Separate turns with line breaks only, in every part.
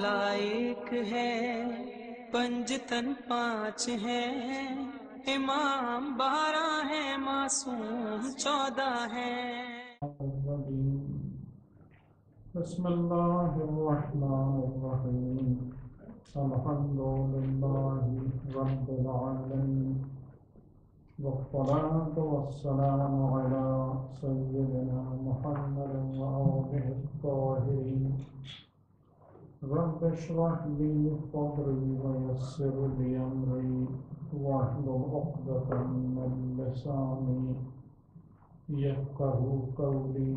خدا ایک ہے، پنجتن 5 ہے، امام 12 ہے، معصوم 14 ہے۔
بسم اللہ الرحمن الرحیم الحمد للہ رب العالمین والصلاة والسلام على سيدنا محمد وآله الطاهرين رب اشرح لي صدري ويسر لي أمري واحلل عقدة من لساني يفقهوا قولي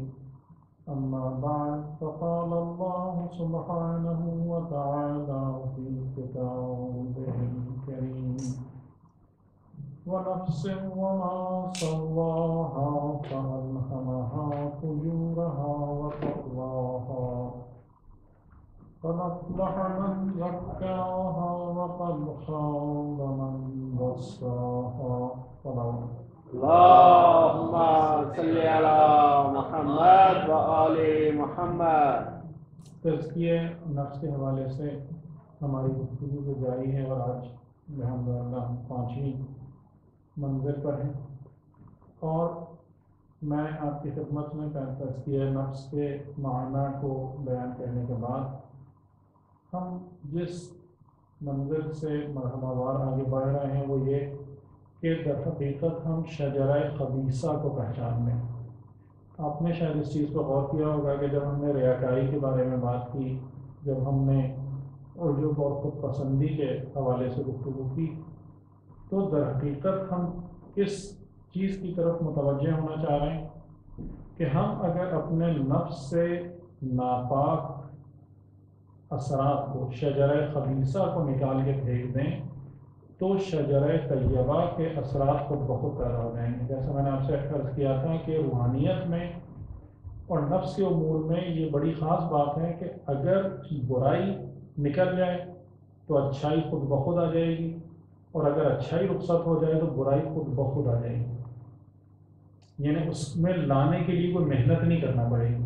أما بعد فقال الله سبحانه وتعالى في كتابه الكريم ونفس وما سواها فألهمها فجورها وتقواها قد أفلح من زكاها وقد خاب من دساها
اللهم صل على محمد وآل محمد۔
تزکیہ نفس کے حوالے سے ہماری گفتگو جو جاری ہے، اور آج الحمدللہ ہم 5ویں منزل پر ہیں، اور میں آپ کی خدمت میں تزکیہ نفس کے معنی کو بیان کرنے کے بعد ہم جس منزل سے مرحلہ وار آگے بڑھ رہے ہیں وہ یہ کہ در حقیقت ہم شجرہ خبیثہ کو پہچان لیں۔ آپ نے شاید اس چیز پر غور کیا ہوگا کہ جب ہم نے ریاکاری کے بارے میں بات کی، جب ہم نے عجب اور خود پسندی کے حوالے سے گفتگو کی، تو در حقیقت ہم کس چیز کی طرف متوجہ ہونا چاہ رہے ہیں کہ ہم اگر اپنے نفس سے ناپاک اثرات کو، شجرہ خبیثہ کو نکال کے پھینک دیں تو شجرہ طیبہ کے اثرات کو بہت پیدا ہو جائیں گے۔ جیسے میں نے آپ سے عرض کیا تھا کہ روحانیت میں اور نفس کے امور میں یہ بڑی خاص بات ہے کہ اگر برائی نکل جائے تو اچھائی خود بخود آ جائے گی، اور اگر اچھائی رخصت ہو جائے تو برائی خود بخود آ جائے گی، یعنی اس میں لانے کے لیے کوئی محنت نہیں کرنا پڑے گی۔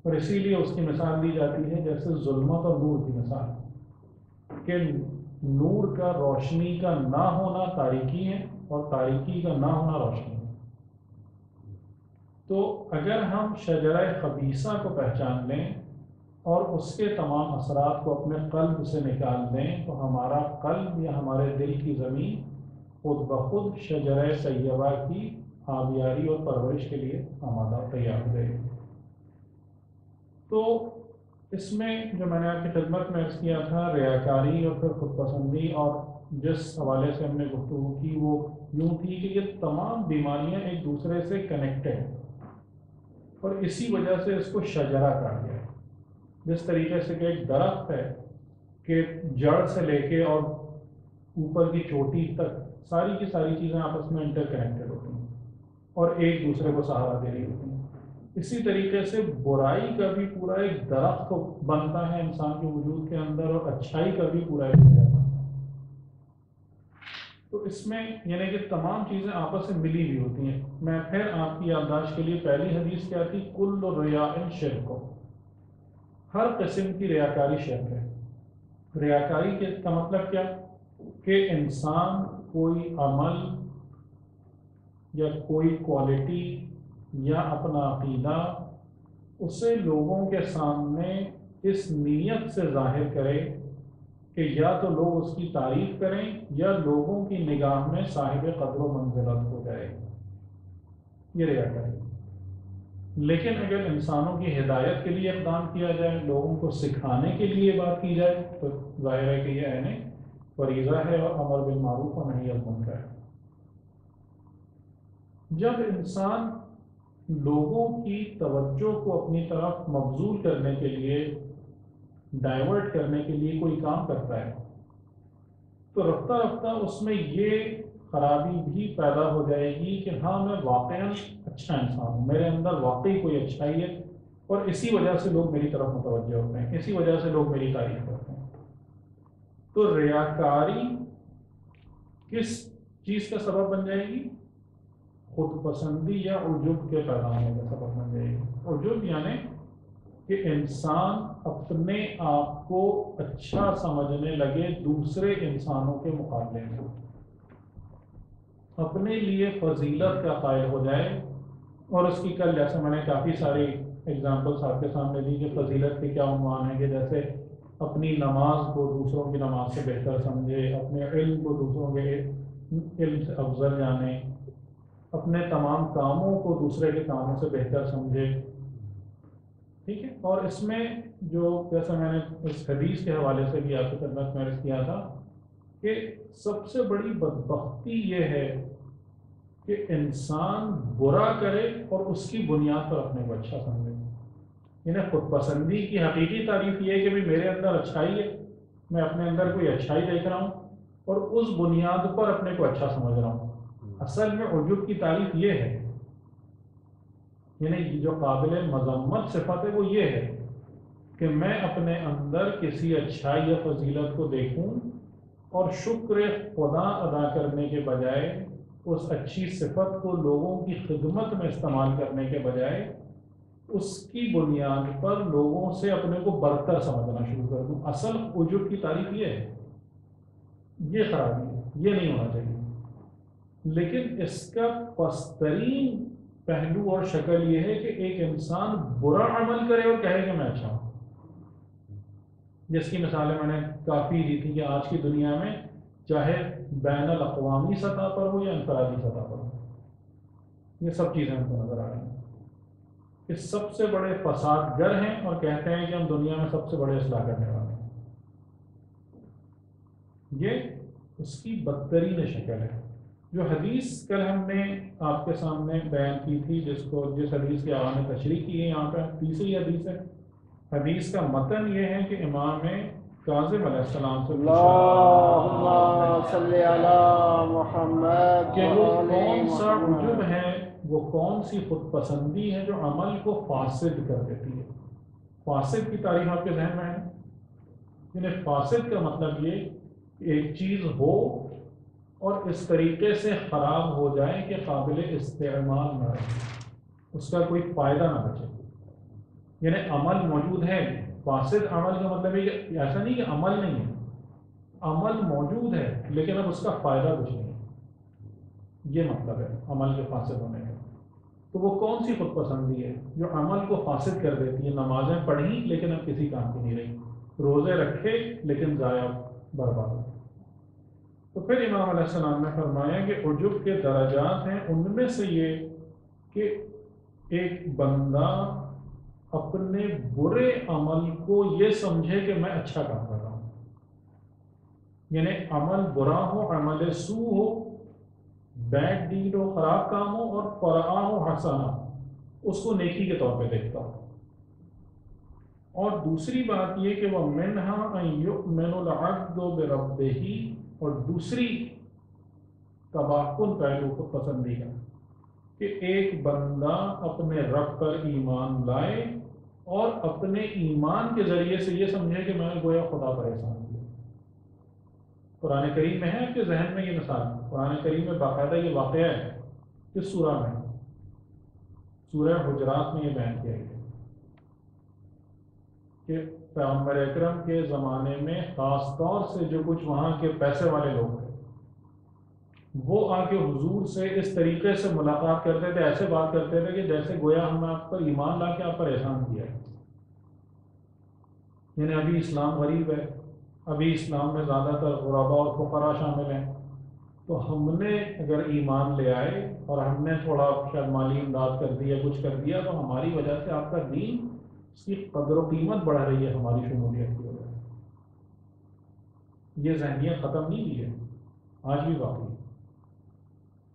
اور اسی لیے اس کی مثال دی جاتی ہے جیسے ظلمت اور نور کی مثال، کہ نور کا، روشنی کا نہ ہونا تاریکی ہے، اور تاریکی کا نہ ہونا روشنی ہے۔ تو اگر ہم شجرہ خبیثہ کو پہچان لیں اور اس کے تمام اثرات کو اپنے قلب سے نکال دیں تو ہمارا قلب یا ہمارے دل کی زمین خود بخود شجرہ طیبہ کی آبیاری اور پرورش کے لیے آمادہ تیار ہو جائے گی۔ تو اس میں جو میں نے آپ کی خدمت میں عرض کیا تھا، ریاکاری اور پھر خود پسندی، اور جس حوالے سے ہم نے گفتگو کی وہ یوں تھی کہ یہ تمام بیماریاں ایک دوسرے سے کنیکٹڈ ہیں، اور اسی وجہ سے اس کو شجرہ کہا گیا ہے۔ جس طریقے سے کہ ایک درخت ہے کہ جڑ سے لے کے اور اوپر کی چوٹی تک ساری کی ساری چیزیں آپس میں انٹر کنیکٹڈ ہوتی ہیں اور ایک دوسرے کو سہارا دے رہی ہوتی ہیں، اسی طریقے سے برائی کا بھی پورا ایک درخت بنتا ہے انسان کے وجود کے اندر، اور اچھائی کا بھی پورا ایک درخت بنتا ہے۔ تو اس میں یعنی کہ تمام چیزیں آپس سے ملی ہوئی ہوتی ہیں۔ میں پھر آپ کی یادداشت کے لیے پہلی حدیث کیا تھی؟ کل ریاء شرک، ہر قسم کی ریاکاری شرک ہے۔ ریاکاری کا مطلب کیا کہ انسان کوئی عمل یا کوئی کوالٹی یا اپنا عقیدہ اسے لوگوں کے سامنے اس نیت سے ظاہر کرے کہ یا تو لوگ اس کی تعریف کریں یا لوگوں کی نگاہ میں صاحب قدر و منزلت ہو جائے، یہ ریاکاری۔ لیکن اگر انسانوں کی ہدایت کے لیے اقدام کیا جائے، لوگوں کو سکھانے کے لیے بات کی جائے، تو ظاہر ہے کہ یہ یعنی فریضہ ہے اور امر بالمعروف و نہی عن المنکر ہے۔ جب انسان لوگوں کی توجہ کو اپنی طرف مبذول کرنے کے لیے، ڈائیورٹ کرنے کے لیے کوئی کام کرتا ہے، تو رفتہ رفتہ اس میں یہ خرابی بھی پیدا ہو جائے گی کہ ہاں میں واقعاً اچھا انسان ہوں، میرے اندر واقعی کوئی اچھائی ہے، اور اسی وجہ سے لوگ میری طرف متوجہ ہوتے ہیں، اسی وجہ سے لوگ میری تعریف کرتے ہیں۔ تو ریاکاری کس چیز کا سبب بن جائے گی؟ خود پسندی یا عجب کے پیدا ہونے کا سبب بن جائے گی۔ عجب یعنی کہ انسان اپنے آپ کو اچھا سمجھنے لگے دوسرے انسانوں کے مقابلے میں، اپنے لیے فضیلت کا قائل ہو جائے. اور اس کی کل جیسے میں نے کافی ساری ایگزامپلس آپ کے سامنے دی کہ فضیلت کے کیا عنوان ہیں، کہ جیسے اپنی نماز کو دوسروں کی نماز سے بہتر سمجھے، اپنے علم کو دوسروں کے علم سے افضل جانے، اپنے تمام کاموں کو دوسرے کے کاموں سے بہتر سمجھے. ٹھیک ہے. اور اس میں جو جیسا میں نے اس حدیث کے حوالے سے بھی آپ کی خدمت میں عرض کیا تھا کہ سب سے بڑی بدبختی یہ ہے کہ انسان برا کرے اور اس کی بنیاد پر اپنے کو اچھا سمجھے. یعنی خود پسندی کی حقیقی تعریف یہ ہے کہ بھی میرے اندر اچھائی ہے، میں اپنے اندر کوئی اچھائی دیکھ رہا ہوں اور اس بنیاد پر اپنے کو اچھا سمجھ رہا ہوں. اصل میں عجب کی تعریف یہ ہے، یعنی جو قابل مذمت صفت ہے وہ یہ ہے کہ میں اپنے اندر کسی اچھائی یا فضیلت کو دیکھوں اور شکر خدا ادا کرنے کے بجائے اس اچھی صفت کو لوگوں کی خدمت میں استعمال کرنے کے بجائے اس کی بنیاد پر لوگوں سے اپنے کو برتر سمجھنا شروع کر دوں. اصل عجب کی تعریف یہ ہے، یہ خرابی ہے، یہ نہیں ہونا چاہیے. لیکن اس کا پسترین پہلو اور شکل یہ ہے کہ ایک انسان برا عمل کرے اور کہے کہ میں اچھا ہوں. جس کی مثالیں میں نے کافی دی تھی کہ آج کی دنیا میں چاہے بین الاقوامی سطح پر ہو یا انفرادی سطح پر ہو، یہ سب چیزیں ہم کو نظر آ رہی ہیں کہ سب سے بڑے فساد گر ہیں اور کہتے ہیں کہ ہم دنیا میں سب سے بڑے اصلاح کرنے والے ہیں. یہ اس کی بدترین شکل ہے. جو حدیث کل ہم نے آپ کے سامنے بیان کی تھی، جس حدیث کی عوام نے تشریح کی ہے، یہاں پہ تیسری حدیث ہے. حدیث کا متن یہ ہے کہ امام کاظم علیہ السلام سے
اللہم صلی علی محمد
کہ وہ کون سا عجب ہے، وہ کون سی خود پسندی ہے جو عمل کو فاسد کر دیتی ہے. فاسد کی تعریف آپ کے ذہن میں ہے؟ یعنی فاسد کا مطلب یہ کہ ایک چیز ہو اور اس طریقے سے خراب ہو جائے کہ قابل استعمال نہ رہے، اس کا کوئی فائدہ نہ بچے. یعنی عمل موجود ہے، فاسد عمل کا مطلب ہے کہ ایسا نہیں کہ عمل نہیں ہے، عمل موجود ہے لیکن اب اس کا فائدہ کچھ نہیں ہے. یہ مطلب ہے عمل کے فاسد ہونے کا. تو وہ کون سی خود پسندی ہے جو عمل کو فاسد کر دیتی ہے؟ نمازیں پڑھی لیکن اب کسی کام کی نہیں رہی، روزے رکھے لیکن ضائع برباد ہو. تو پھر امام علیہ السلام نے فرمایا کہ عجب کے درجات ہیں، ان میں سے یہ کہ ایک بندہ اپنے برے عمل کو یہ سمجھے کہ میں اچھا کام کر رہا ہوں. یعنی عمل برا ہو، عمل سو ہو، بیڈ ڈیڈ ہو، خراب کام ہو، اور فرعا ہو، حسنہ، اس کو نیکی کے طور پہ دیکھتا ہو. اور دوسری بات یہ کہ وہ منہا ان یؤمن العبد بربہ، اور دوسری تباکن پہلو خود پسندی کا کہ ایک بندہ اپنے رب پر ایمان لائے اور اپنے ایمان کے ذریعے سے یہ سمجھے کہ میں نے گویا خدا پر احسان کیا. قرآن کریم میں ہے آپ کے ذہن میں یہ مثال، قرآن کریم میں باقاعدہ یہ واقعہ ہے، کس سورہ میں؟ سورہ حجرات میں یہ بیان کیا گیا کہ پیغمبر اکرم کے زمانے میں خاص طور سے جو کچھ وہاں کے پیسے والے لوگ تھے وہ آ کے حضور سے اس طریقے سے ملاقات کرتے تھے، ایسے بات کرتے تھے کہ جیسے گویا ہم نے آپ پر ایمان لا کے آپ پر احسان کیا ہے. یعنی ابھی اسلام غریب ہے، ابھی اسلام میں زیادہ تر غربا اور فقراء شامل ہیں، تو ہم نے اگر ایمان لے آئے اور ہم نے تھوڑا شاید مالی امداد کر دیا، کچھ کر دیا، تو ہماری وجہ سے آپ کا دین، اس کی قدر و قیمت بڑھ رہی ہے ہماری شمولیت کی وجہ سے. یہ ذہنیت ختم نہیں ہوئی ہے، آج بھی باقی ہے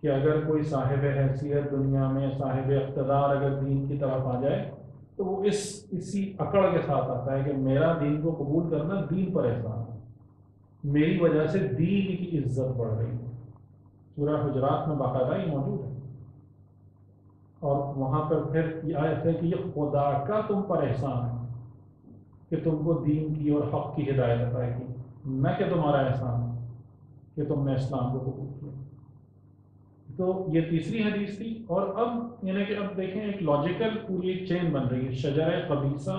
کہ اگر کوئی صاحب حیثیت دنیا میں، صاحب اقتدار اگر دین کی طرف آ جائے تو وہ اسی اکڑ کے ساتھ آتا ہے کہ میرا دین کو قبول کرنا دین پر احسان ہے، میری وجہ سے دین کی عزت بڑھ رہی ہے. سورہ حجرات میں باقاعدہ یہ موجود ہے. اور وہاں پر پھر یہ آیت ہے کہ یہ خدا کا تم پر احسان ہے کہ تم کو دین کی اور حق کی ہدایت عطا کی، نہ کہ تمہارا احسان ہے کہ تم نے اسلام کو قبول کیا. تو یہ تیسری حدیث تھی. اور اب یعنی کہ اب دیکھیں ایک لاجیکل پوری ایک چین بن رہی ہے. شجرہ خبیثہ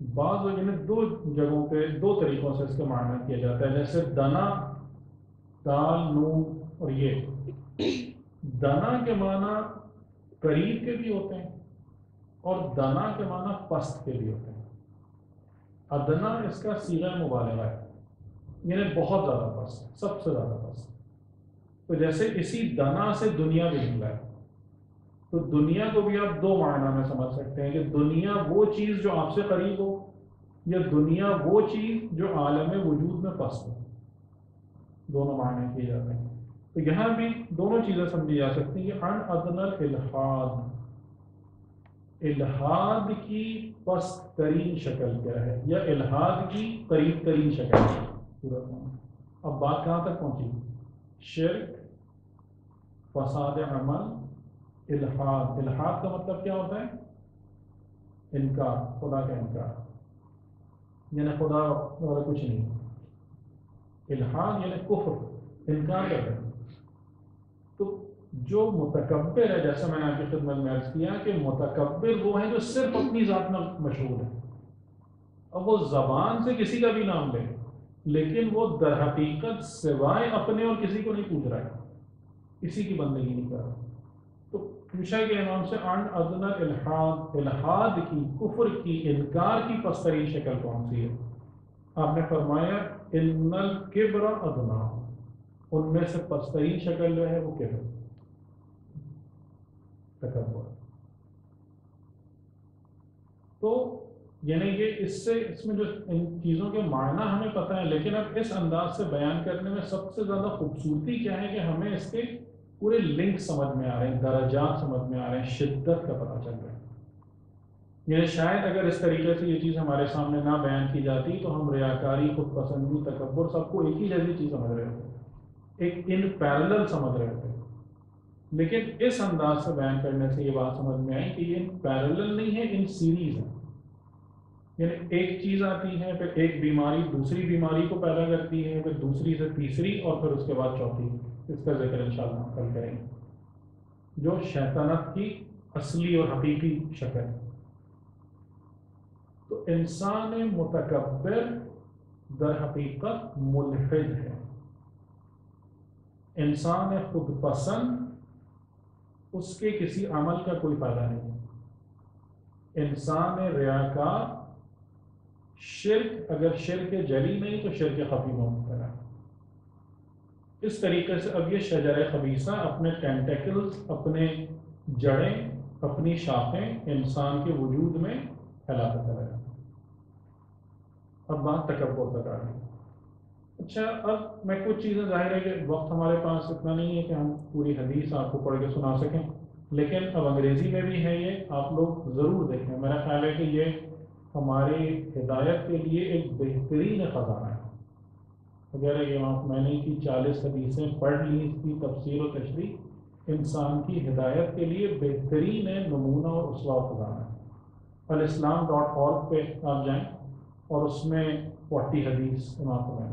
بعض دو جگہوں پہ دو طریقوں سے اس کا معنی کیا جاتا ہے، جیسے دنا، دال نون، اور یہ دنا کے معنی قریب کے بھی ہوتے ہیں اور دنا کے معنی پست کے بھی ہوتے ہیں۔ ادنا اس کا صیغہ مبالغہ ہے، یعنی بہت زیادہ پست، سب سے زیادہ پست۔ تو جیسے اسی دنا سے دنیا بھی نکلا ہے، تو دنیا کو بھی آپ دو معنی میں سمجھ سکتے ہیں کہ دنیا وہ چیز جو آپ سے قریب ہو، یا دنیا وہ چیز جو عالم وجود میں پست ہو، دونوں معنی کیے جاتے ہیں۔ تو یہاں بھی دونوں چیزیں سمجھی جا سکتی ہیں کہ ان ادنا الالحاد، الحاد کی پست ترین شکل کیا ہے، یا الحاد کی قریب ترین شکل ہے صورت میں۔ اب بات کہاں تک پہنچی؟ شرک، فساد عمل، الحاد۔ الحاد کا مطلب کیا ہوتا ہے؟ انکار، خدا کا انکار، یعنی خدا وغیرہ کچھ نہیں۔ الحاد یعنی کفر، انکار کرتے ہیں۔ تو جو متکبر ہے، جیسا میں نے آپ کی خدمت میں عرض کیا کہ متکبر وہ ہیں جو صرف اپنی ذات میں مشہور ہے، اب وہ زبان سے کسی کا بھی نام لے لیکن وہ در حقیقت سوائے اپنے اور کسی کو نہیں پوچھ رہا ہے، کسی کی بندگی نہیں کر رہا۔ تو پوچھا گیا امام سے ان ادنا الحاد، الحاد کی، کفر کی، انکار کی پسترین شکل کون سی ہے؟ آپ نے فرمایا ان الکبر ادنا، ان میں سے پسترین شکل جو ہے وہ کبر، تکبر۔ تو یعنی یہ اس میں جو ان چیزوں کے معنی ہمیں پتہ ہے، لیکن اب اس انداز سے بیان کرنے میں سب سے زیادہ خوبصورتی کیا ہے کہ ہمیں اس کے پورے لنک سمجھ میں آ رہے ہیں، درجات سمجھ میں آ رہے ہیں، شدت کا پتہ چل رہا ہے۔ یعنی شاید اگر اس طریقے سے یہ چیز ہمارے سامنے نہ بیان کی جاتی تو ہم ریاکاری، خود پسندی، تکبر سب کو ایک ہی جیسی چیز سمجھ رہے ہوتے، ایک ان پیرلل سمجھ رہے ہوتے۔ لیکن اس انداز سے بیان کرنے سے یہ بات سمجھ میں آئی کہ یہ ان پیرلل نہیں ہے، ان سیریز ہے۔ یعنی ایک چیز آتی ہے، پھر ایک بیماری دوسری بیماری کو پیدا کرتی ہے، پھر دوسری سے تیسری، اور پھر اس کے بعد چوتھی۔ اس کا ذکر انشاءاللہ ہم کل کریں گے، جو شیطنت کی اصلی اور حقیقی شکل ہے۔ تو انسان متکبر در حقیقت ملحد ہے، انسان خود پسند، اس کے کسی عمل کا کوئی فائدہ نہیں، انسان ریاکار، شرک، اگر شرک جلی نہیں تو شرک خفی میں مبتلا۔ اس طریقے سے اب یہ شجر خبیثہ اپنے ٹینٹیکلز، اپنے جڑیں، اپنی شاخیں انسان کے وجود میں پھیلاتا چلا جاتا۔ اب بات تکبر تک آ گئی۔ اچھا، اب میں کچھ چیزیں، ظاہر ہے کہ وقت ہمارے پاس اتنا نہیں ہے کہ ہم پوری حدیث آپ کو پڑھ کے سنا سکیں، لیکن اب انگریزی میں بھی ہے، یہ آپ لوگ ضرور دیکھیں۔ میرا خیال ہے کہ یہ ہماری ہدایت کے لیے ایک بہترین خزانہ ہے۔ اگر یہ میں نے کی 40 حدیثیں پڑھ لی، اس کی تفسیر و تشریح انسان کی ہدایت کے لیے بہترین نمونہ اور اسوہ و خزانہ ہے۔ الاسلام.org پہ آپ جائیں اور اس میں 40 حدیث امام میں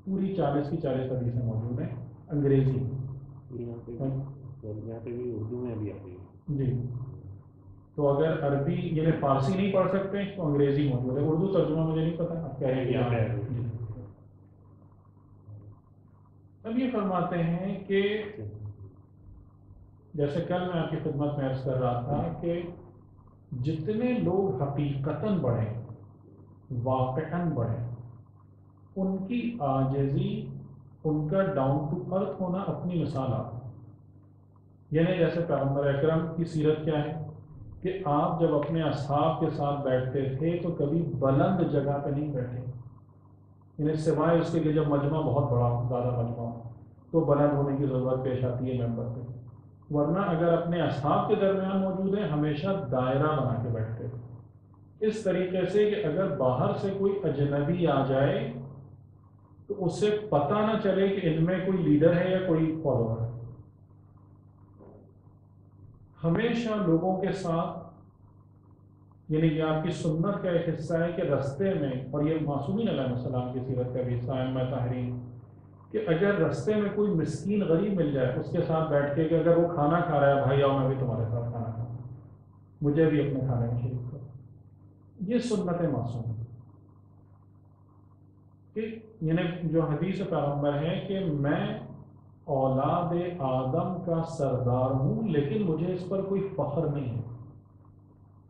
پوری 40 کی 40 حدیثیں موجود ہیں انگریزی میں۔
یہاں پہ بھی اردو میں بھی آتی ہے
جی، تو اگر عربی یعنی فارسی نہیں پڑھ سکتے تو انگریزی موجود ہے، اردو ترجمہ مجھے نہیں پتہ، آپ کہہ رہے ہیں یہاں ہے۔ جی، اب یہ فرماتے ہیں کہ جیسے کل میں آپ کی خدمت میں عرض کر رہا تھا کہ جتنے لوگ حقیقتاً بڑھیں، واقعاً بڑھیں، ان کی عاجزی، ان کا ڈاؤن ٹو ارتھ ہونا اپنی مثال آپ، یعنی جیسے پیغمبر اکرم کی سیرت کیا ہے کہ آپ جب اپنے اصحاب کے ساتھ بیٹھتے تھے تو کبھی بلند جگہ پہ نہیں بیٹھے، یعنی سوائے اس کے کہ جب مجمع بہت بڑا زیادہ مجمع ہو تو بلند ہونے کی ضرورت پیش آتی ہے ممبر پہ، ورنہ اگر اپنے اصحاب کے درمیان موجود ہیں ہمیشہ دائرہ بنا کے بیٹھتے تھے، اس طریقے سے کہ اگر باہر سے کوئی اجنبی آ جائے تو اس سے پتہ نہ چلے کہ ان میں کوئی لیڈر ہے یا کوئی فالوور ہے۔ ہمیشہ لوگوں کے ساتھ، یعنی یہ آپ کی سنت کا ایک حصہ ہے کہ رستے میں، اور یہ معصومین علیہ السلام کی سیرت کا بھی حصہ ہے، میں تحریم، کہ اگر رستے میں کوئی مسکین غریب مل جائے اس کے ساتھ بیٹھ کے کہ اگر وہ کھانا کھا رہا ہے، بھائی آؤ میں بھی تمہارے ساتھ کھانا کھاؤں، مجھے بھی اپنے کھانے میں شریک کرو۔ یہ سنت معصوم کہ یعنی جو حدیث پیغمبر ہے کہ میں اولاد آدم کا سردار ہوں لیکن مجھے اس پر کوئی فخر نہیں ہے.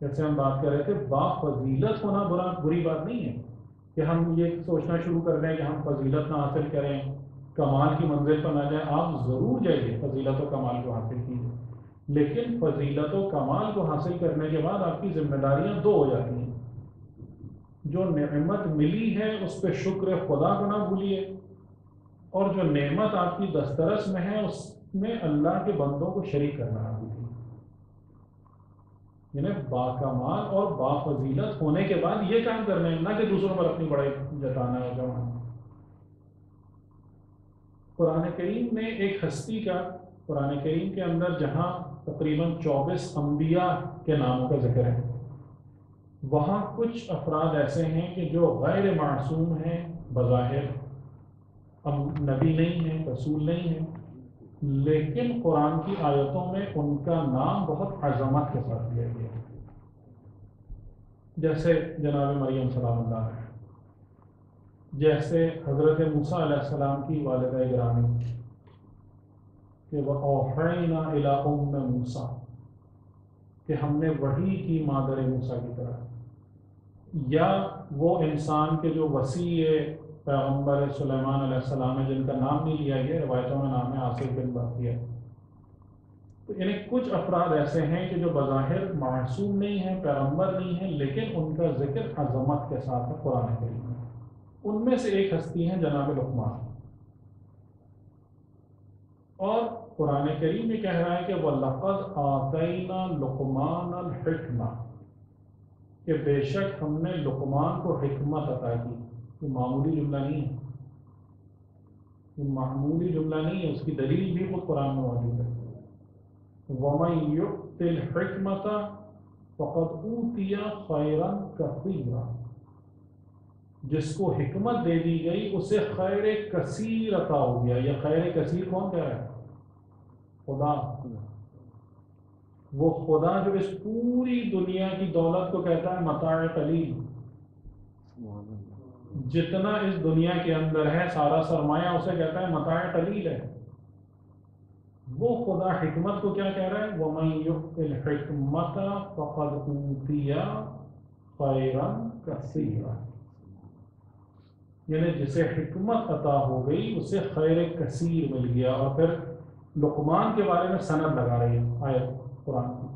جیسے ہم بات کر رہے تھے با فضیلت ہونا بری بات نہیں ہے کہ ہم یہ سوچنا شروع کر دیں کہ ہم فضیلت نہ حاصل کریں, کمال کی منزل پر نہ جائیں. آپ ضرور جائیے, فضیلت و کمال کو حاصل کیجیے, لیکن فضیلت و کمال کو حاصل کرنے کے بعد آپ کی ذمہ داریاں دو ہو جاتی ہیں. جو نعمت ملی ہے اس پہ شکر خدا کو نہ بھولیے, اور جو نعمت آپ کی دسترس میں ہے اس میں اللہ کے بندوں کو شریک کرنا نہ بھولیے. یعنی باکمال اور بافضیلت ہونے کے بعد یہ کام کرنے ہیں, نہ کہ دوسروں پر اپنی بڑائی جتانا ہے جمانا. قرآن کریم میں ایک ہستی کا, قرآن کریم کے اندر جہاں تقریباً 24 انبیاء کے ناموں کا ذکر ہے, وہاں کچھ افراد ایسے ہیں کہ جو غیر معصوم ہیں, بظاہر نبی نہیں ہیں, رسول نہیں ہیں, لیکن قرآن کی آیتوں میں ان کا نام بہت عظمت کے ساتھ لیا گیا. جیسے جناب مریم سلام اللہ علیہ, جیسے حضرت موسیٰ علیہ السلام کی والدہ گرامی کہ وَأَوْحَيْنَا إِلَىٰ أُمِّ مُوسَىٰ, کہ ہم نے وحی کی مادر موسیٰ کی طرح. یا وہ انسان کے جو وسیع پیغمبر سلیمان علیہ السلام ہے جن کا نام نہیں لیا گیا, روایتوں میں نام ہے آصف بن بختیہ. تو یعنی کچھ افراد ایسے ہیں کہ جو بظاہر معصوم نہیں ہیں, پیغمبر نہیں ہیں, لیکن ان کا ذکر عظمت کے ساتھ ہے قرآن کریم میں. ان میں سے ایک ہستی ہیں جناب لقمان. اور قرآن کریم میں کہہ رہا ہے کہ وَلَقَدْ آتَيْنَا لُقْمَانَ الْحِكْمَةَ, کہ بے شک ہم نے لقمان کو حکمت عطا کی. یہ معمولی جملہ نہیں ہے, یہ معمولی جملہ نہیں ہے, اس کی دلیل بھی خود قرآن میں موجود ہے. وَمَن يُؤْتِ الْحِكْمَةَ فَقَدْ أُوتِيَ خَيْرًا كَثِيرًا, جس کو حکمت دے دی گئی اسے خیر کثیر عطا ہو گیا. یہ خیر کثیر کون کہہ رہا ہے؟ خدا. وہ خدا جو اس پوری دنیا کی دولت کو کہتا ہے متاع قلیل. جتنا اس دنیا کے اندر ہے سارا سرمایہ اسے کہتا ہے متاع قلیل ہے. وہ خدا حکمت کو کیا کہہ رہا ہے؟ وَمَن يُؤْتِ الْحِكْمَةَ فَقَدْ أُوتِيَ خَيْرًا كَثِيرًا, یعنی جسے حکمت عطا ہو گئی اسے خیر کثیر مل گیا. اور پھر لقمان کے بارے میں سند لگا رہی ہے آیت قرآن کی,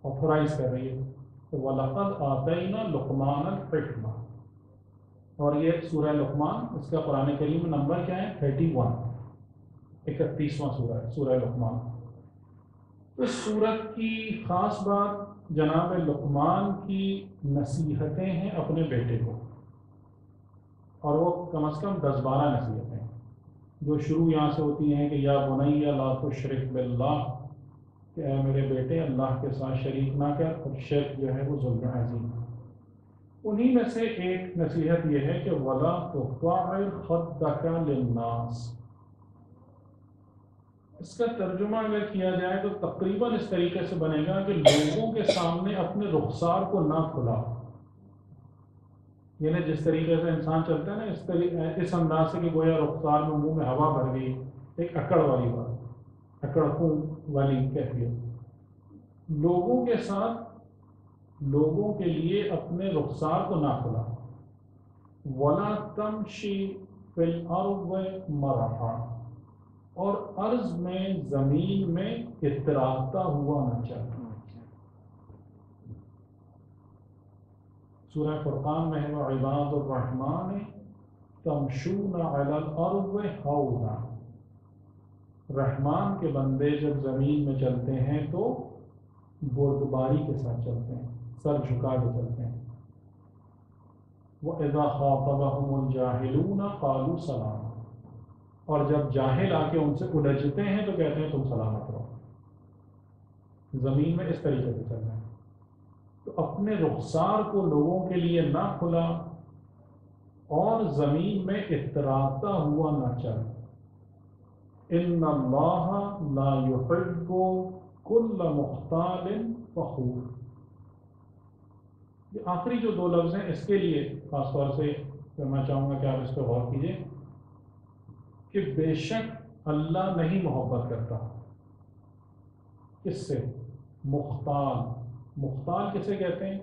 آتھورائز کر رہی ہے. وَلَقَدْ آتَيْنَا لُقْمَانَ الْحِكْمَةَ, اور یہ سورہ لقمان, اس کا قرآن کریم میں نمبر کیا ہے؟ 31, 31واں سورہ ہے سورہ لقمان. اس سورت کی خاص بات جناب لقمان کی نصیحتیں ہیں اپنے بیٹے کو, اور وہ کم از کم 10-12 نصیحتیں ہیں جو شروع یہاں سے ہوتی ہیں کہ یا بنی لا تشرک باللہ, کہ اے میرے بیٹے اللہ کے ساتھ شریک نہ کر, اور شرک جو ہے وہ ظلم عظیم ہے. انہی میں سے ایک نصیحت یہ ہے کہ وَلَا تُطَعِّرْ خَدَّكَ لِلنَّاسِ. اس کا ترجمہ اگر کیا جائے تو تقریباً اس طریقے سے بنے گا کہ لوگوں کے سامنے اپنے رخسار کو نہ کھلا. یعنی جس طریقے سے انسان چلتا ہے نا, اس انداز سے کہ گویا رخسار میں منہ میں ہوا بھر گئی, ایک اکڑ والی بات, اکڑ والی کیفیت. لوگوں کے ساتھ لوگوں کے لیے اپنے رخسار کو نہ کھلا. وَلَا تَمْشِي فِي الْأَرْضِ مَرَحًا, اور عرض میں زمین میں اتراتا ہوا نہ چل. سورہ فرقان میں ہے وَعِبَادُ الرَّحْمَنِ تَمْشُونَ عَلَى الْأَرْضِ هَوْنًا, رحمان کے بندے جب زمین میں چلتے ہیں تو بردباری کے ساتھ چلتے ہیں, سر جھکا کے چلتے ہیں. وَإِذَا خَاطَبَهُمُ الْجَاهِلُونَ قَالُوا سَلَامًا, اور جب جاہل آ کے ان سے الجھتے ہیں تو کہتے ہیں تم سلامت رہو. زمین میں اس طریقے سے چلنا ہے. تو اپنے رخسار کو لوگوں کے لیے نہ کھلا اور زمین میں اتراتا ہوا نہ چل. ان اللہ لا يحب كل مختال فخور, یہ آخری جو دو لفظ ہیں اس کے لیے خاص طور سے میں چاہوں گا کہ آپ اس پہ غور کیجیے کہ بے شک اللہ نہیں محبت کرتا کس سے؟ مختال. مختال کسے کہتے ہیں؟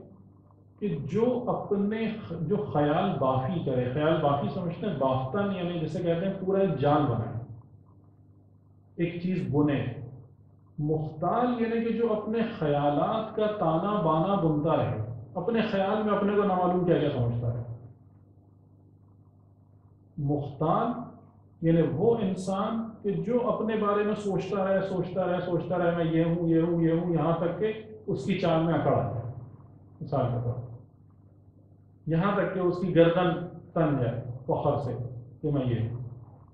کہ جو اپنے جو خیال بافی کرے. خیال بافی سمجھتے ہیں؟ بافتن یعنی جسے کہتے ہیں پورا ایک جال بنائے، ایک چیز بنے. مختال یعنی کہ جو اپنے خیالات کا تانا بانا بنتا رہے، اپنے خیال میں اپنے کو نامعلوم کیا کیا سمجھتا ہے. مختال یعنی وہ انسان کہ جو اپنے بارے میں سوچتا رہے میں یہ ہوں یہ ہوں یہ ہوں، یہاں تک کہ اس کی چال میں اکڑ آ جائے. مثال کے طور پر یہاں تک کہ اس کی گردن تن جائے فخر سے کہ میں یہ ہوں.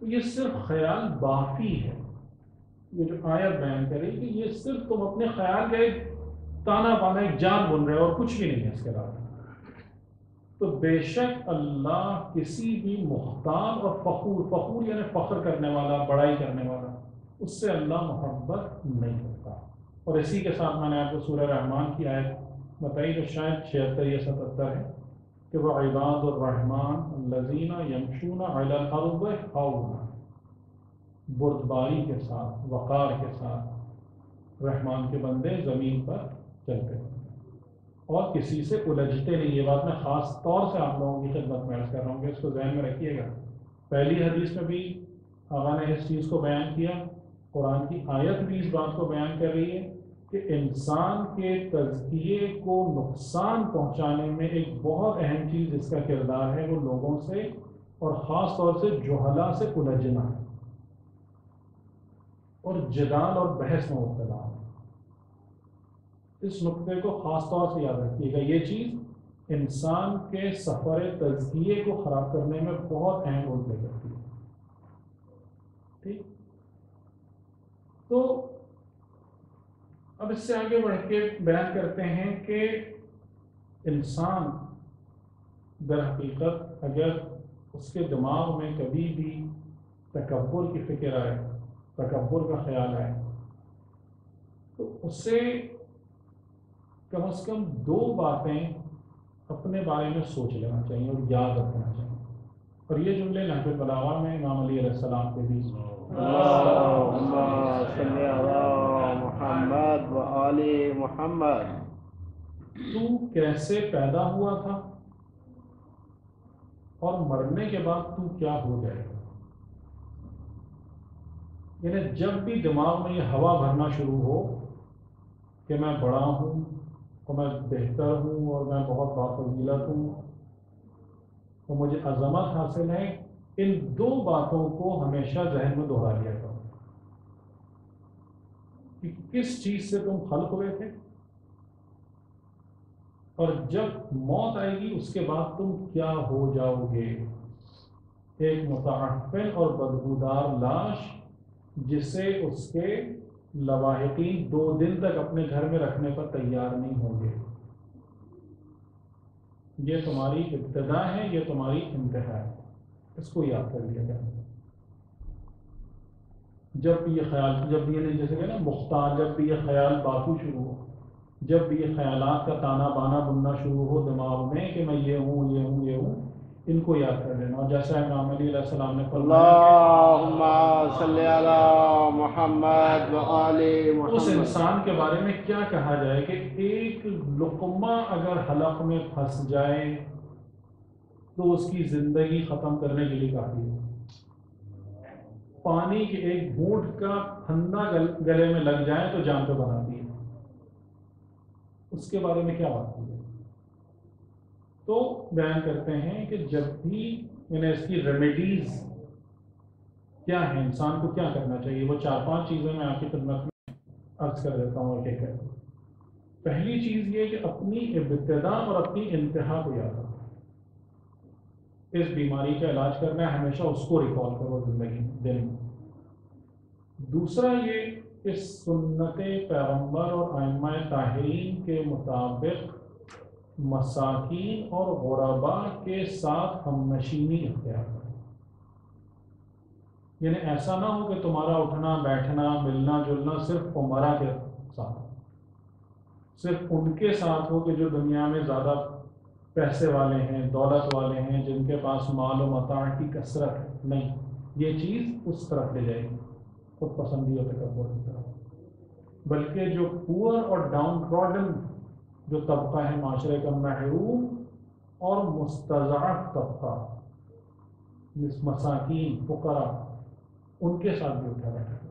تو یہ صرف خیال بافی ہے. یہ جو آیت بیان کرے کہ یہ صرف تم اپنے خیال کا ایک تانا بانا ایک جان بن رہے اور کچھ بھی نہیں ہے اس کے علاوہ. تو بے شک اللہ کسی بھی مختال اور فخور یعنی فخر کرنے والا، بڑائی کرنے والا، اس سے اللہ محبت نہیں کرتا. اور اسی کے ساتھ میں نے آپ کو سورہ رحمان کی آیت بتائی جو شاید 76 یا 77 ہے کہ وہ عباد الرحمن الذین یمشون علی الارض ہونا، بردباری کے ساتھ، وقار کے ساتھ رحمان کے بندے زمین پر چلتے ہیں اور کسی سے الجھتے نہیں. یہ بات میں خاص طور سے آپ لوگوں کی خدمت میں عرض کر رہا ہوں کہ اس کو ذہن میں رکھیے گا. پہلی حدیث میں بھی آقا نے اس چیز کو بیان کیا، قرآن کی آیت بھی اس بات کو بیان کر رہی ہے کہ انسان کے تزکیے کو نقصان پہنچانے میں ایک بہت اہم چیز جس کا کردار ہے وہ لوگوں سے اور خاص طور سے جہلا سے الجھنا اور جدال اور بحث میں مبتلا ہونا. اس نقطے کو خاص طور سے یاد رکھیے گا. یہ چیز انسان کے سفر تزکیے کو خراب کرنے میں بہت اہم رول پلے کرتی ہے. ٹھیک، تو اب اس سے آگے بڑھ کے بیان کرتے ہیں کہ انسان در حقیقت اگر اس کے دماغ میں کبھی بھی تکبر کی فکر آئے، تکبر کا خیال آئے، تو اسے کم از کم دو باتیں اپنے بارے میں سوچ لینا چاہیے اور یاد رکھنا چاہیے. اور یہ جملے نہج البلاغہ میں امام علی علیہ السلام کے بھی
اللہم صلی علی محمد و آل محمد.
تو کیسے پیدا ہوا تھا اور مرنے کے بعد تو کیا ہو جائے گا. یعنی جب بھی دماغ میں یہ ہوا بھرنا شروع ہو کہ میں بڑا ہوں اور میں بہتر ہوں اور میں بہت بافضیلت ہوں اور مجھے عظمت حاصل ہے، ان دو باتوں کو ہمیشہ ذہن میں دہرا لیا کرو کہ کس چیز سے تم خلق ہوئے تھے اور جب موت آئے گی اس کے بعد تم کیا ہو جاؤ گے. ایک متعفن اور بدبودار لاش جسے اس کے لواحقین 2 دن تک اپنے گھر میں رکھنے پر تیار نہیں ہوں گے. یہ تمہاری ابتدا ہے، یہ تمہاری انتہا ہے. اس کو یاد کر لیا جائے. جب بھی یہ خیال، جب بھی یہ جیسے کہ نا مختار، جب بھی یہ خیال باقی شروع ہو، جب بھی یہ خیالات کا تانا بانا بننا شروع ہو دماغ میں کہ میں یہ ہوں یہ ہوں یہ ہوں، ان کو یاد کر لینا. اور جیسا امام علی علیہ السلام نے
اللہم صلی علی محمد و آل محمد.
اس انسان کے بارے میں کیا کہا جائے کہ ایک لقمہ اگر حلق میں پھنس جائے تو اس کی زندگی ختم کرنے کے لیے کافی ہے. پانی کے ایک گھونٹ کا پھندا گلے میں لگ جائے تو جان پہ بناتی ہے. اس کے بارے میں کیا بات ہے؟ تو بیان کرتے ہیں کہ جب بھی یعنی اس کی ریمیڈیز کیا ہیں، انسان کو کیا کرنا چاہیے، وہ 4-5 چیزیں میں آپ کی خدمت میں عرض کر دیتا ہوں ایک ایک. پہلی چیز یہ کہ اپنی ابتدا اور اپنی انتہا کو یاد رکھو. اس بیماری کا علاج کرنا ہے، ہمیشہ اس کو ریکال کرو زندگی دل میں. دوسرا یہ کہ سنت پیغمبر اور ائمہ طاہرین کے مطابق مساکین اور غرباء کے ساتھ ہم نشینی اختیار کریں. یعنی ایسا نہ ہو کہ تمہارا اٹھنا بیٹھنا ملنا جلنا صرف عمرہ کے ساتھ، صرف ان کے ساتھ ہو کہ جو دنیا میں زیادہ پیسے والے ہیں، دولت والے ہیں، جن کے پاس مال و متاع کی کثرت ہے، نہیں، یہ چیز اس طرف لے جائے گی، خود پسندی اور تکبر کی طرف۔ بلکہ جو پور اور ڈاؤن ٹراڈن جو طبقہ ہے معاشرے کا، محروم اور مستضعف طبقہ، مساکین، فقراء، ان کے ساتھ بھی اٹھا بیٹھا گا۔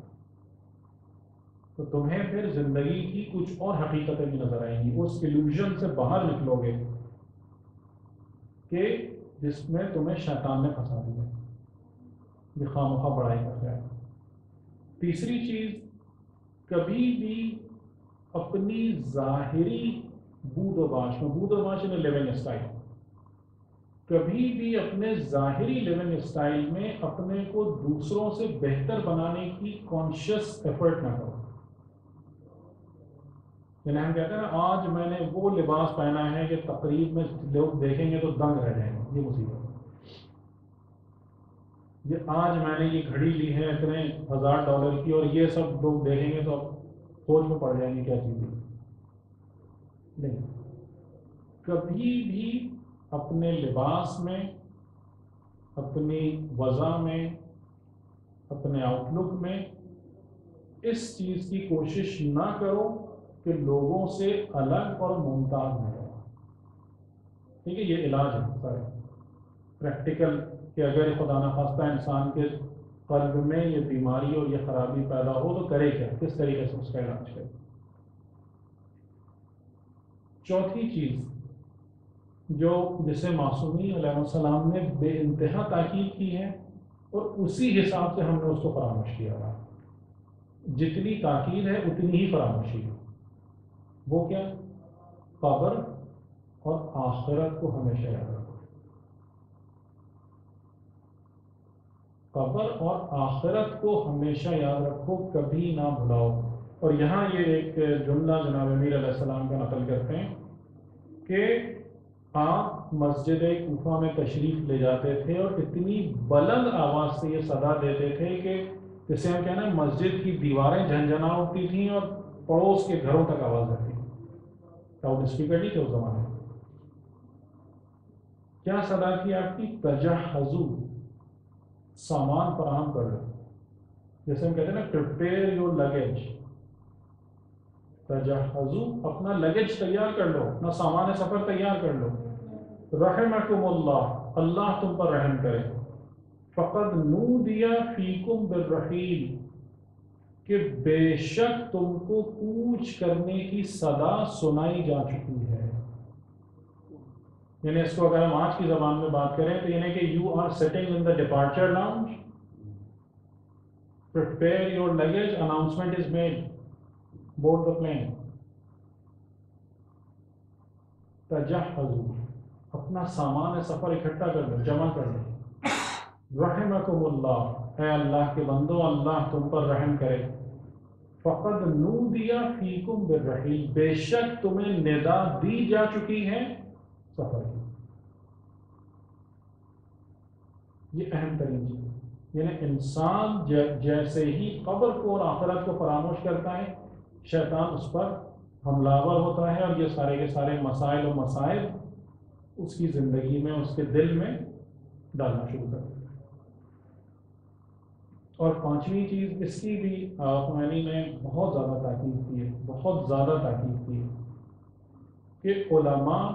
تو تمہیں پھر زندگی کی کچھ اور حقیقتیں بھی نظر آئیں گی، اس ایلوژن سے باہر نکلو گے کہ جس میں تمہیں شیطان نے پھنسا دیا، یہ خواہ بڑائی کر جائے۔ تیسری چیز، کبھی بھی اپنی ظاہری بود و باش میں، بود و باش میں لیونگ اسٹائل، کبھی بھی اپنے ظاہری لیونگ اسٹائل میں اپنے کو دوسروں سے بہتر بنانے کی کانشیس ایفرٹ نہ کرو۔ یعنی ہم کہتے ہیں نا، آج میں نے وہ لباس پہنا ہے کہ تقریب میں لوگ دیکھیں گے تو دنگ رہ جائیں گے، یہ مصیبت ہے۔ یہ آج میں نے یہ گھڑی لی ہے اتنے $1000 کی، اور یہ سب لوگ دیکھیں گے تو سوچ میں پڑ جائیں گے کیا چیز ہے۔ نہیں، کبھی بھی اپنے لباس میں، اپنی وضع میں، اپنے آؤٹ لک میں اس چیز کی کوشش نہ کرو کہ لوگوں سے الگ اور ممتاز نہ ہو۔ ٹھیک ہے، یہ علاج ہے سارے پریکٹیکل، کہ اگر خدا نخواستہ انسان کے قلب میں یہ بیماری اور یہ خرابی پیدا ہو تو کرے کیا، کس طریقے سے اس کا علاج کرے۔ چوتھی چیز جسے معصومین علیہ السلام نے بے انتہا تاکید کی ہے، اور اسی حساب سے ہم نے اس کو فراموش کیا ہے، جتنی تاکید ہے اتنی ہی فراموشی ہے، وہ کیا؟ قبر اور آخرت کو ہمیشہ یاد رکھو۔ قبر اور آخرت کو ہمیشہ یاد رکھو، کبھی نہ بھلاؤ۔ اور یہاں یہ ایک جملہ جناب امیر علیہ السلام کا نقل کرتے ہیں کہ آپ مسجد کوفہ میں تشریف لے جاتے تھے اور اتنی بلند آواز سے یہ صدا دیتے تھے کہ جسے ہم کہنا ہے مسجد کی دیواریں جھنجھنا اٹھتی تھیں اور پڑوس کے گھروں تک آواز آتی تھی۔ لاؤڈ اسپیکر نہیں تھے اس زمانے میں۔ کیا صدا تھی آپ کی؟ تجہزو، سامان فراہم کر لو، جیسے ہم کہتے ہیں نا پریپیئر یور لگیج، تجہزو، اپنا لگیج تیار کر لو، اپنا سامان سفر تیار کر لو۔ رحمکم اللہ، اللہ تم پر رحم کرے۔ فقد نودی فیکم بالرحیل، کہ بے شک تم کو کوچ کرنے کی صدا سنائی جا چکی ہے۔ یعنی اس کو اگر ہم آج کی زبان میں بات کریں تو یعنی کہ you are seating in the departure lounge, prepare your luggage, announcement is made, board the plane. تجہزو، اپنا سامان سفر اکٹھا کر لو، جمع کر لو۔ رحمکم اللہ، اے اللہ کے بندو، اللہ تم پر رحم کرے۔ فقد نودی فیکم بالرحیل، بے شک تمہیں ندا دی جا چکی ہے سفر کی۔ یہ اہم ترین چیز ہے۔ یعنی انسان جیسے ہی قبر کو اور آخرت کو فراموش کرتا ہے، شیطان اس پر حملہ آور ہوتا ہے، اور یہ سارے کے سارے مسائل و مسائل اس کی زندگی میں، اس کے دل میں ڈالنا شروع کر دیتا ہے۔ اور پانچویں چیز، اس کی بھی خمینی نے بہت زیادہ تاکید کی ہے، بہت زیادہ تاکید کی ہے، کہ علماء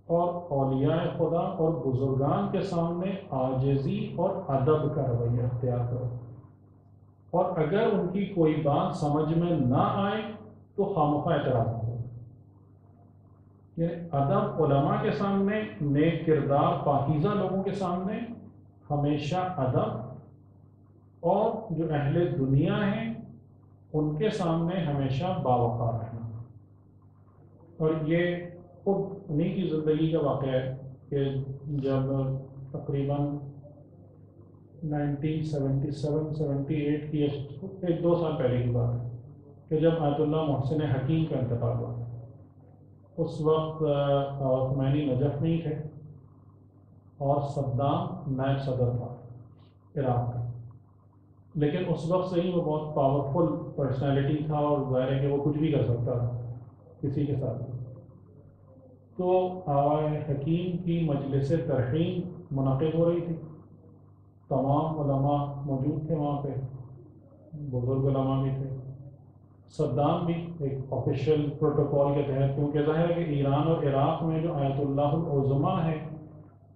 اور اولیاء خدا اور بزرگان کے سامنے عاجزی اور ادب کا رویہ اختیار کرو، اور اگر ان کی کوئی بات سمجھ میں نہ آئے تو خامخواہ اعتراض کرو۔ یعنی ادب علماء کے سامنے، نیک کردار پاکیزہ لوگوں کے سامنے ہمیشہ ادب، اور جو اہل دنیا ہیں ان کے سامنے ہمیشہ باوقار رہنا۔ اور یہ خود انہیں کی زندگی کا واقعہ ہے کہ جب تقریباً 1977-78 کی، 1-2 سال پہلے کی بات ہے، کہ جب آیت اللہ محسن حکیم کا انتقال ہوا، اس وقت خمینی نجف میں ہی تھے، اور صدام نائب صدر تھا عراق کا، لیکن اس وقت سے ہی وہ بہت پاورفل پرسنالٹی تھا، اور ظاہر ہے کہ وہ کچھ بھی کر سکتا تھا کسی کے ساتھ۔ تو آوائے حکیم کی مجلس ترحیم منعقد ہو رہی تھی، تمام علماء موجود تھے وہاں پہ، بزرگ علماء بھی تھے، صدام بھی ایک آفیشیل پروٹوکول کے تحت، کیونکہ ظاہر ہے کہ ایران اور عراق میں جو آیت اللہ العظمیٰ ہے،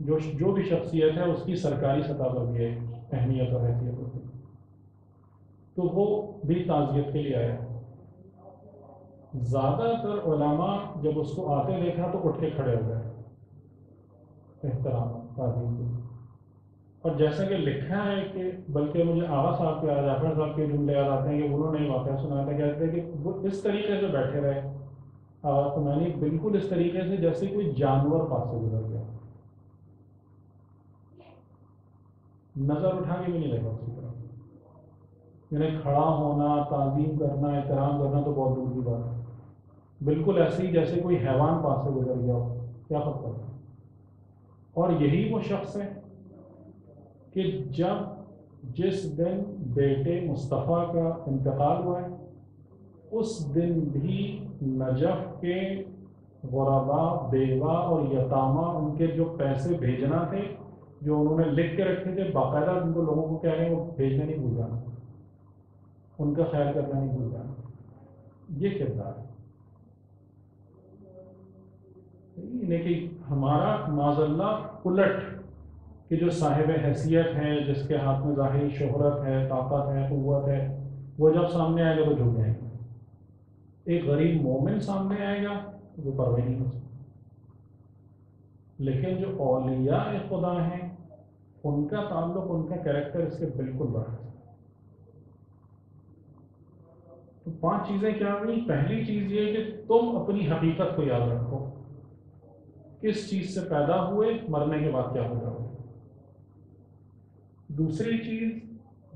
جو بھی شخصیت ہے اس کی سرکاری سطح پر بھی ایک اہمیت اور حیثیت ہوتی ہے، تو وہ بھی تعزیت کے لیے آیا۔ زیادہ تر علماء جب اس کو آتے دیکھا تو اٹھ کے کھڑے ہو گئے احترام تعظیم کے، اور جیسا کہ لکھا ہے کہ بلکہ مجھے آغا صاحب کے جعفر صاحب کے جملے یاد آتے ہیں کہ انہوں نے واقعہ سنایا تھا، کہتے ہیں کہ وہ اس طریقے سے بیٹھے رہے آغا خمینی، بالکل اس طریقے سے جیسے کوئی جانور پاس سے گزر گیا، نظر اٹھا کے بھی نہیں دیکھا اسی طرح، یعنی کھڑا ہونا، تعظیم کرنا، احترام کرنا تو بہت دور کی بات ہے، بالکل ایسے ہی جیسے کوئی حیوان پاس سے گزر گیا ہو، کیا فرق پڑتا ہے۔ اور یہی وہ شخص ہے کہ جس دن بیٹے مصطفیٰ کا انتقال ہوا ہے، اس دن بھی نجف کے غربا، بیوہ اور یتامہ، ان کے جو پیسے بھیجنا تھے، جو انہوں نے لکھ کے رکھے تھے، باقاعدہ ان کو لوگوں کو کہہ رہے ہیں وہ بھیجنا نہیں بھول جانا، ان کا خیر کرنا نہیں بھول جانا، یہ کردار ہے۔ لیکن ہمارا معاذ اللہ الٹ کہ جو صاحب حیثیت ہے، جس کے ہاتھ میں ظاہری شہرت ہے، طاقت ہے، قوت ہے، وہ جب سامنے آئے گا تو جھک جائیں گے۔ ایک غریب مومن سامنے آئے گا تو وہ پرواہ نہیں ہو سکتا، لیکن جو اولیاء خدا ہیں ان کا تعلق، ان کا کیریکٹر اس سے بالکل برعکس ہے۔ تو 5 چیزیں کیا ہوئی؟ پہلی چیز یہ کہ تم اپنی حقیقت کو یاد رکھو، کس چیز سے پیدا ہوئے، مرنے کے بعد کیا ہو جاؤ۔ دوسری چیز،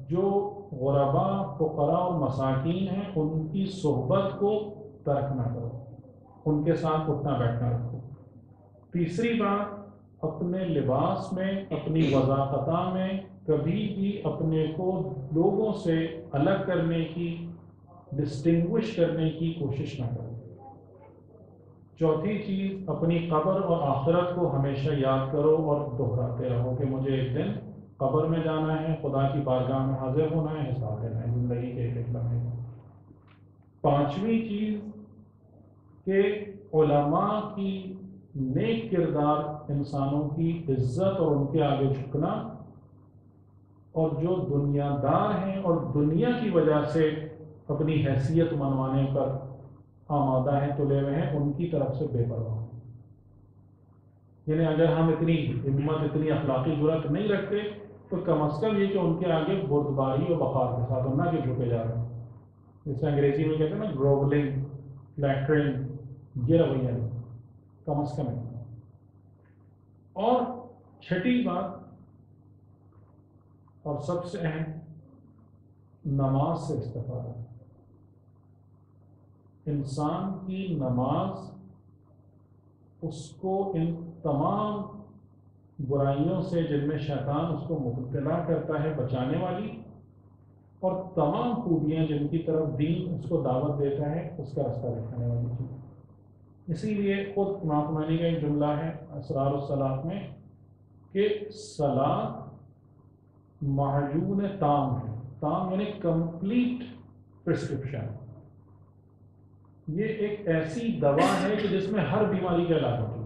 جو غربا، فقراء اور مساکین ہیں ان کی صحبت کو ترک نہ کرو، ان کے ساتھ اٹھنا بیٹھنا رکھو۔ تیسری بات، اپنے لباس میں، اپنی وضاحتہ میں کبھی بھی اپنے کو لوگوں سے الگ کرنے کی، ڈسٹنگوش کرنے کی کوشش نہ کرو۔ چوتھی چیز، اپنی قبر اور آخرت کو ہمیشہ یاد کرو اور دہراتے رہو کہ مجھے ایک دن قبر میں جانا ہے، خدا کی بارگاہ میں حاضر ہونا ہے، حساب دینا ہے زندگی کے ایک لمحے۔ پانچویں چیز کہ علماء کی نیک کردار انسانوں کی عزت اور ان کے آگے جھکنا، اور جو دنیا دار ہیں اور دنیا کی وجہ سے اپنی حیثیت منوانے پر آمادہ ہیں، تلے ہوئے ہیں، ان کی طرف سے بے پرواہ ہوں۔ یعنی اگر ہم اتنی ہمت، اتنی اخلاقی جرات نہیں رکھتے تو کم از کم یہ کہ ان کے آگے بردباری اور وقار کے ساتھ ہم نہ کہ جھکے جا رہے ہیں، جسے انگریزی میں کہتے ہیں نا گروولنگ، فلیٹرنگ، یہ رویہ نہیں، کم از کم نہیں۔ اور چھٹی بات اور سب سے اہم، نماز سے استفادہ۔ انسان کی نماز اس کو ان تمام برائیوں سے جن میں شیطان اس کو مبتلا کرتا ہے بچانے والی، اور تمام خوبیاں جن کی طرف دین اس کو دعوت دیتا ہے اس کا راستہ دکھانے والی چیز۔ اسی لیے خود امام خمینی کا ایک جملہ ہے اسرار الصلاۃ میں کہ صلاۃ معجون تام ہے، تام یعنی کمپلیٹ پرسکرپشن، یہ ایک ایسی دوا ہے کہ جس میں ہر بیماری کا علاج ہوتا ہے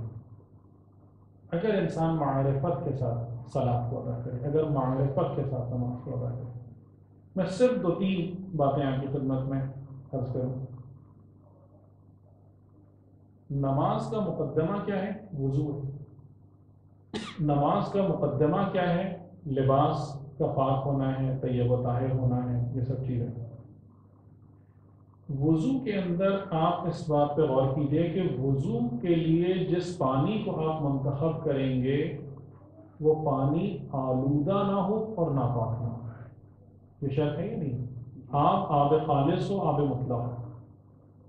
اگر انسان معرفت کے ساتھ صلاۃ کو ادا کرے، اگر معرفت کے ساتھ نماز کو ادا کرے۔ میں صرف 2-3 باتیں آپ کی خدمت میں عرض کروں۔ نماز کا مقدمہ کیا ہے؟ وضو ہے۔ نماز کا مقدمہ کیا ہے؟ لباس کا پاک ہونا ہے، طیب و طاہر ہونا ہے، یہ سب چیزیں۔ وضو کے اندر آپ اس بات پہ غور کیجئے کہ وضو کے لیے جس پانی کو آپ منتخب کریں گے وہ پانی آلودہ نہ ہو اور ناپاک نہ ہو۔ یہ شرط ہے یا نہیں؟ آپ آب خالص ہو، آب مطلق ہو،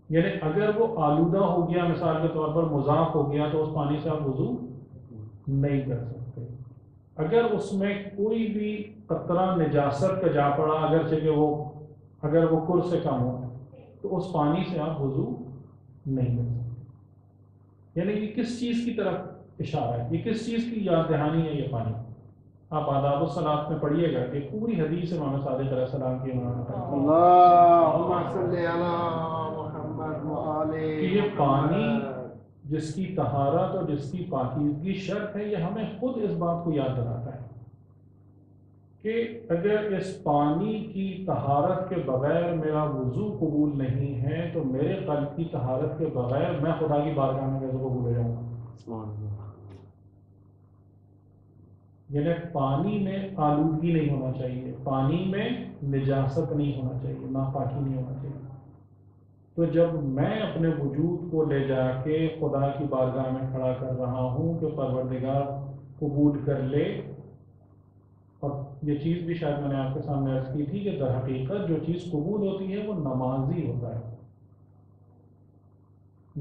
یعنی اگر وہ آلودہ ہو گیا، مثال کے طور پر مذاق ہو گیا، تو اس پانی سے آپ وضو نہیں کر سکتے۔ اگر اس میں کوئی بھی قطرہ نجاست کا جا پڑا، اگرچہ کہ اگر وہ کر سے کم ہو، تو اس پانی سے آپ وضو نہیں کر سکتے۔ یعنی یہ کس چیز کی طرف اشارہ ہے، یہ کس چیز کی یاد دہانی ہے؟ یہ پانی آپ آداب الصلاۃ میں پڑھیے گا کہ پوری حدیث امام صادق علیہ السلام کی انہوں نے پڑھی
اللهم صل على محمد وآل
کہ یہ پانی جس کی طہارت اور جس کی پاکیزگی شرط ہے، یہ ہمیں خود اس بات کو یاد دلاتا ہے کہ اگر اس پانی کی طہارت کے بغیر میرا وضو قبول نہیں ہے تو میرے قلب کی طہارت کے بغیر میں خدا کی بارگاہ میں کیسے قبول ہو جاؤں گا؟ یعنی پانی میں آلودگی نہیں ہونا چاہیے، پانی میں نجاست نہیں ہونا چاہیے، ناپاکی نہیں ہونا چاہیے۔ تو جب میں اپنے وجود کو لے جا کے خدا کی بارگاہ میں کھڑا کر رہا ہوں کہ پروردگار قبول کر لے، اور یہ چیز بھی شاید میں نے آپ کے سامنے عرض کی تھی کہ در حقیقت جو چیز قبول ہوتی ہے وہ نمازی ہوتا ہے،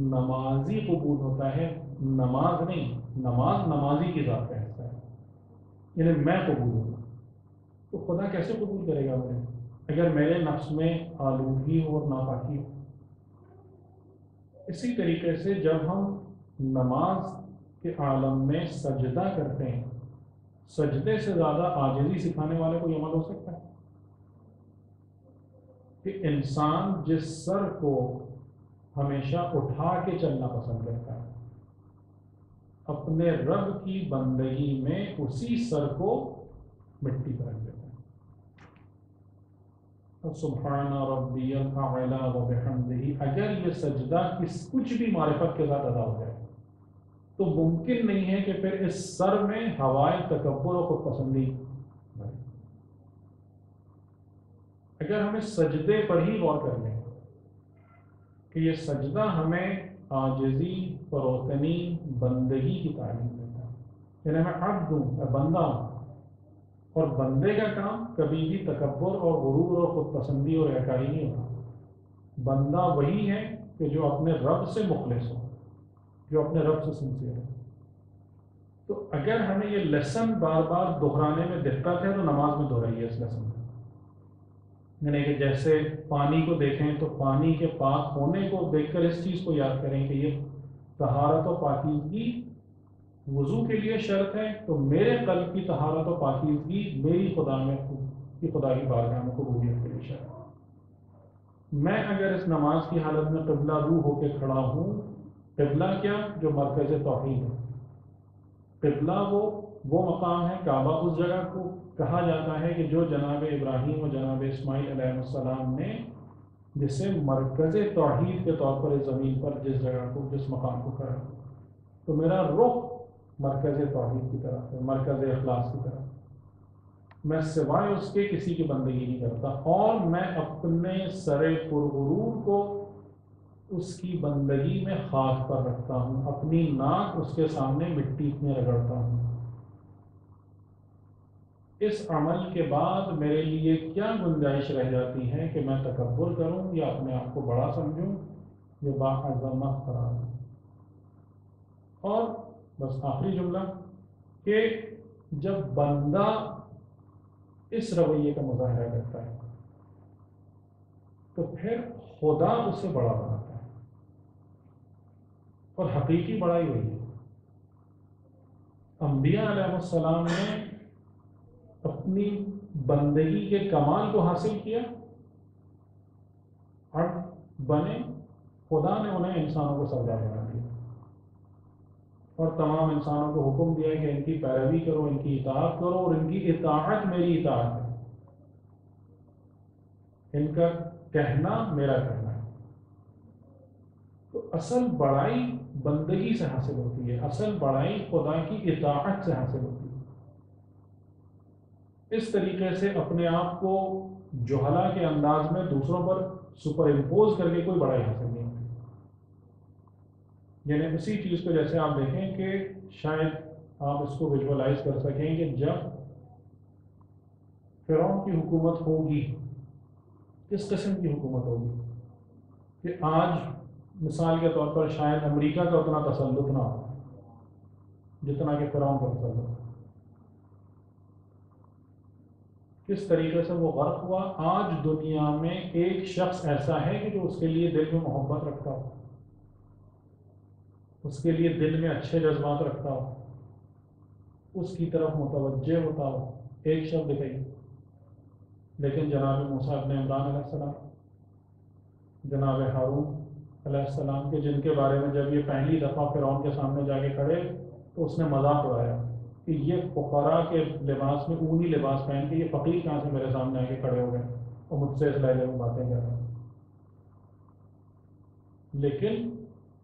نمازی قبول ہوتا ہے، نماز نہیں، نماز نمازی کی ذات کا حصہ ہے، یعنی میں قبول ہوں تو خدا کیسے قبول کرے گا مجھے اگر میرے نفس میں آلودگی ہو اور ناپاکی ہو؟ اسی طریقے سے جب ہم نماز کے عالم میں سجدہ کرتے ہیں، سجدے سے زیادہ عاجزی سکھانے والے کوئی عمل ہو سکتا ہے؟ کہ انسان جس سر کو ہمیشہ اٹھا کے چلنا پسند کرتا ہے، اپنے رب کی بندگی میں اسی سر کو مٹی پر رکھ دیتا ہے۔ سبحان ربی الاعلی وبحمدہ، اگر یہ سجدہ کچھ بھی معرفت کے ساتھ ادا ہو جائے تو ممکن نہیں ہے کہ پھر اس سر میں ہوائے تکبر و خود پسندی بھرے۔ اگر ہم اس سجدے پر ہی غور کر لیں کہ یہ سجدہ ہمیں عاجزی، فروتنی، بندگی کی تعلیم دیتا ہے، یعنی میں عبد ہوں، میں بندہ ہوں، اور بندے کا کام کبھی بھی تکبر اور غرور اور خود پسندی اور ریاکاری نہیں ہوتا۔ بندہ وہی ہے کہ جو اپنے رب سے مخلص ہو، جو اپنے رب سے سنسیئر ہو۔ تو اگر ہمیں یہ لیسن بار بار دہرانے میں دقت ہے تو نماز میں دہرائیے اس لیسن میں، یعنی کہ جیسے پانی کو دیکھیں تو پانی کے پاک ہونے کو دیکھ کر اس چیز کو یاد کریں کہ یہ طہارت و پاکیزگی وضو کے لیے شرط ہے، تو میرے قلب کی طہارت و پاکیزگی میری خدا کی بارگاہ میں قبولیت کے لیے شرط ہے۔ میں اگر اس نماز کی حالت میں قبلہ رو ہو کے کھڑا ہوں، قبلہ کیا؟ جو مرکز توحید ہے۔ قبلہ وہ مقام ہے، کعبہ اس جگہ کو کہا جاتا ہے کہ جو جناب ابراہیم اور جناب اسماعیل علیہ السلام نے جسے مرکز توحید کے طور پر اس زمین پر جس جگہ کو، جس مقام کو کرا، تو میرا رخ مرکز توحید کی طرف ہے، مرکز اخلاص کی طرف، میں سوائے اس کے کسی کی بندگی نہیں کرتا، اور میں اپنے سر پرغرور کو اس کی بندگی میں خاک پر رکھتا ہوں، اپنی ناک اس کے سامنے مٹی میں رگڑتا ہوں۔ اس عمل کے بعد میرے لیے کیا گنجائش رہ جاتی ہے کہ میں تکبر کروں یا اپنے آپ کو بڑا سمجھوں؟ یہ باعظمت قرار ہے۔ اور بس آخری جملہ کہ جب بندہ اس رویے کا مظاہرہ کرتا ہے تو پھر خدا اسے بڑا بناتا ہے، اور حقیقی بڑائی وہی ہے۔ انبیاء علیہ السلام نے اپنی بندگی کے کمال کو حاصل کیا، عبد بنے، خدا نے انہیں انسانوں کو سردار بنا دیا اور تمام انسانوں کو حکم دیا کہ ان کی پیروی کرو، ان کی اطاعت کرو، اور ان کی اطاعت میری اطاعت ہے، ان کا کہنا میرا کہنا ہے۔ تو اصل بڑائی بندگی سے حاصل ہوتی ہے، اصل بڑائی خدا کی اطاعت سے حاصل ہوتی ہے۔ اس طریقے سے اپنے آپ کو جوہلا کے انداز میں دوسروں پر سپر امپوز کر کے کوئی بڑائی حاصل نہیں ہوتی۔ یعنی اسی چیز کو جیسے آپ دیکھیں کہ شاید آپ اس کو ویژولائز کر سکیں کہ جب فرعون کی حکومت ہوگی، کس قسم کی حکومت ہوگی کہ آج مثال کے طور پر شاید امریکہ کا اتنا تسلط نہ ہو جتنا کہ فرعون کا تسلط، کس طریقے سے وہ غرق ہوا۔ آج دنیا میں ایک شخص ایسا ہے کہ جو اس کے لیے دل میں محبت رکھتا ہو، اس کے لیے دل میں اچھے جذبات رکھتا ہو، اس کی طرف متوجہ ہوتا ہو، ایک شبد کہی۔ لیکن جناب موسیٰ ابن عمران علیہ السلام، جناب ہارون علیہ السلام کے جن کے بارے میں جب یہ پہلی دفعہ فرعون کے سامنے جا کے کھڑے تو اس نے مذاق اڑایا کہ یہ فقراء کے لباس میں اونی لباس پہن کے یہ فقیر کہاں سے میرے سامنے آ کے کھڑے ہو گئے اور مجھ سے اس لہجے میں باتیں کر رہے ہیں۔ لیکن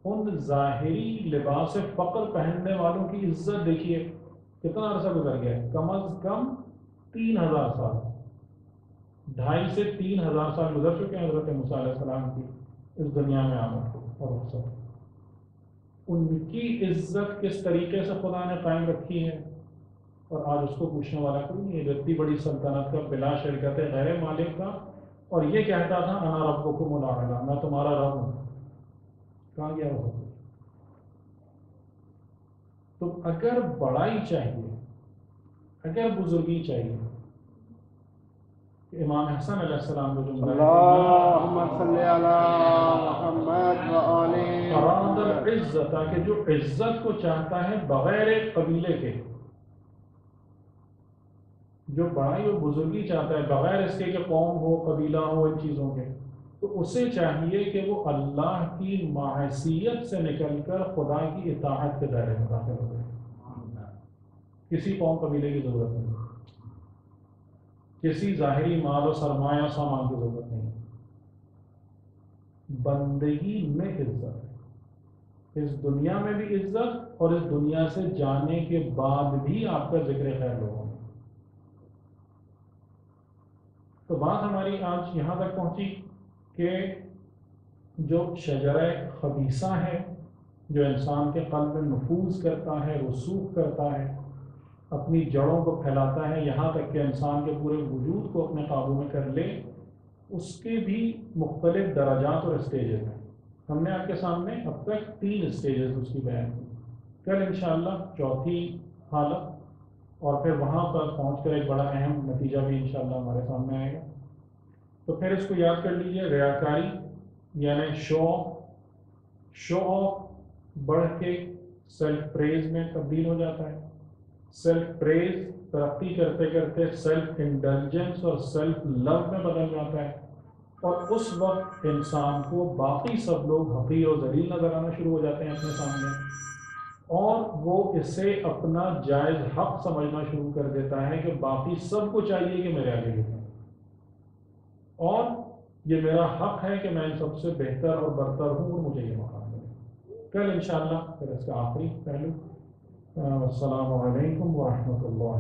ان ظاہری لباس فقر پہننے والوں کی عزت دیکھیے، کتنا عرصہ گزر گیا ہے، کم از کم 3000 سال، 2.5 سے 3000 سال گزر چکے ہیں حضرت موسیٰ علیہ السلام کی اس دنیا میں آمد کو اور رخصت۔ ان کی عزت کس طریقے سے خدا نے قائم رکھی ہے، اور آج اس کو پوچھنے والا کوئی نہیں ہے۔ اتنی بڑی سلطنت کا بلا شرکت غیر مالک تھا اور یہ کہتا تھا انا ربکم الاعلی، میں تمہارا رب ہوں۔ کہاں گیا وہ؟ تو اگر بڑائی چاہیے، اگر بزرگی چاہیے، امام حسن علیہ السلام کو جملہ
اللہم صلی علی محمد و آل
اراد العزت، کہ جو عزت کو چاہتا ہے بغیر ایک قبیلے کے، جو بڑائی و بزرگی چاہتا ہے بغیر اس کے کہ قوم ہو، قبیلہ ہو، ان چیزوں کے، تو اسے چاہیے کہ وہ اللہ کی معصیت سے نکل کر خدا کی اطاعت کے دائرے میں داخل ہو جائے۔ کسی قوم قبیلے کی ضرورت نہیں، کسی ظاہری مال و سرمایہ سامان کی ضرورت نہیں، بندگی میں عزت ہے، اس دنیا میں بھی عزت اور اس دنیا سے جانے کے بعد بھی آپ کا ذکر خیر لوگوں میں۔ تو بات ہماری آج یہاں تک پہنچی کہ جو شجرہ خبیثہ ہے، جو انسان کے قلب میں نفوذ کرتا ہے، رسوخ کرتا ہے، اپنی جڑوں کو پھیلاتا ہے یہاں تک کہ انسان کے پورے وجود کو اپنے قابو میں کر لے، اس کے بھی مختلف درجات اور اسٹیجز ہیں۔ ہم نے آپ کے سامنے اب تک 3 اسٹیجز اس کی بیان کی، کل انشاءاللہ چوتھی حالت، اور پھر وہاں پر پہنچ کر ایک بڑا اہم نتیجہ بھی انشاءاللہ ہمارے سامنے آئے گا۔ تو پھر اس کو یاد کر لیجئے، ریاکاری یعنی شو آف بڑھ کے سیلف پریز میں تبدیل ہو جاتا ہے، سیلف پریز ترقی کرتے کرتے سیلف انڈلجنس اور سیلف لو میں بدل جاتا ہے، اور اس وقت انسان کو باقی سب لوگ حقیر و ذلیل نظر آنا شروع ہو جاتے ہیں اپنے سامنے، اور وہ اسے اپنا جائز حق سمجھنا شروع کر دیتا ہے کہ باقی سب کو چاہیے کہ میرے آگے جھکیں، اور یہ میرا حق ہے کہ میں ان سب سے بہتر اور برتر ہوں اور مجھے یہ مقام ملے۔ کل انشاءاللہ پھر اس کا آخری پہلو۔ السلام علیکم ورحمۃ اللہ۔